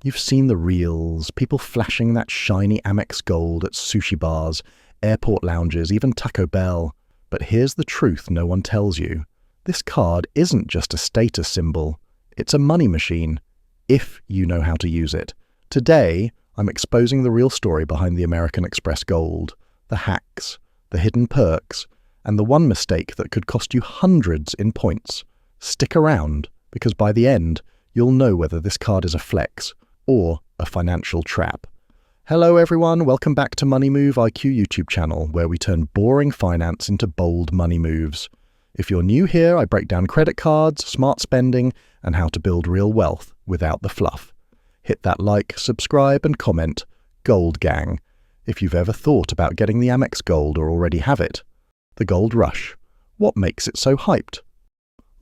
You've seen the reels, people flashing that shiny Amex Gold at sushi bars, airport lounges, even Taco Bell. But here's the truth no one tells you. This card isn't just a status symbol. It's a money machine, if you know how to use it. Today, I'm exposing the real story behind the American Express Gold, the hacks, the hidden perks, and the one mistake that could cost you hundreds in points. Stick around, because by the end, you'll know whether this card is a flex or a financial trap. Hello everyone, welcome back to Money Move IQ YouTube channel, where we turn boring finance into bold money moves. If you're new here, I break down credit cards, smart spending, and how to build real wealth without the fluff. Hit that like, subscribe, and comment, Gold Gang, if you've ever thought about getting the Amex Gold or already have it. The Gold Rush. What makes it so hyped?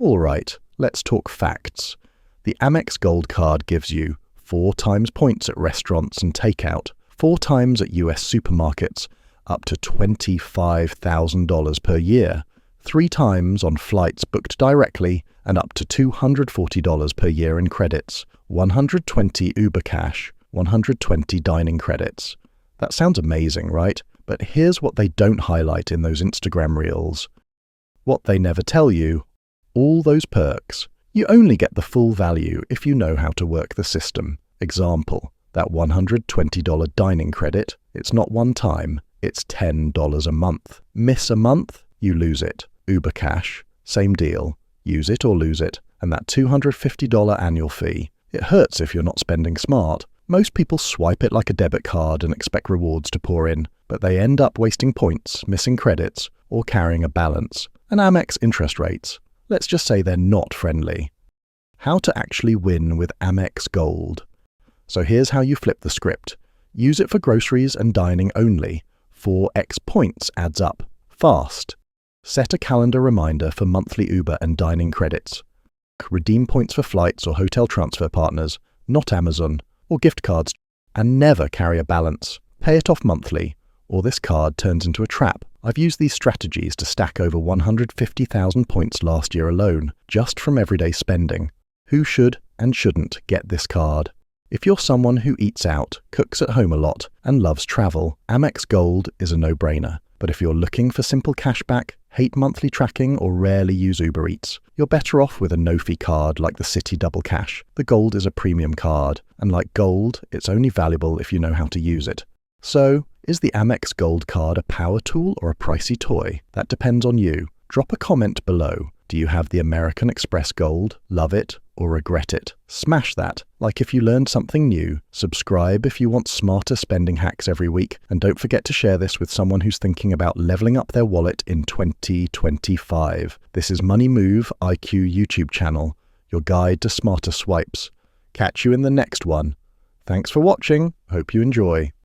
Alright, let's talk facts. The Amex Gold card gives you 4 times points at restaurants and takeout, 4 times at US supermarkets, up to $25,000 per year, 3 times on flights booked directly, and up to $240 per year in credits, 120 Uber cash, 120 dining credits. That sounds amazing, right? But here's what they don't highlight in those Instagram reels. What they never tell you, all those perks. You only get the full value if you know how to work the system. Example, that $120 dining credit, it's not one time, it's $10 a month. Miss a month, you lose it. Uber cash, same deal. Use it or lose it. And that $250 annual fee. It hurts if you're not spending smart. Most people swipe it like a debit card and expect rewards to pour in, but they end up wasting points, missing credits, or carrying a balance. And Amex interest rates, let's just say they're not friendly. How to actually win with Amex Gold. So here's how you flip the script. Use it for groceries and dining only. 4x points adds up. Fast. Set a calendar reminder for monthly Uber and dining credits. Redeem points for flights or hotel transfer partners, not Amazon, or gift cards, and never carry a balance. Pay it off monthly, or this card turns into a trap. I've used these strategies to stack over 150,000 points last year alone, just from everyday spending. Who should and shouldn't get this card? If you're someone who eats out, cooks at home a lot, and loves travel, Amex Gold is a no-brainer. But if you're looking for simple cashback, hate monthly tracking, or rarely use Uber Eats, you're better off with a no-fee card like the Citi Double Cash. The Gold is a premium card, and like gold, it's only valuable if you know how to use it. So, is the Amex Gold card a power tool or a pricey toy? That depends on you. Drop a comment below. Do you have the American Express Gold? Love it or regret it? Smash that. Like if you learned something new. Subscribe if you want smarter spending hacks every week. And don't forget to share this with someone who's thinking about leveling up their wallet in 2025. This is Money Move IQ YouTube channel, your guide to smarter swipes. Catch you in the next one. Thanks for watching. Hope you enjoy.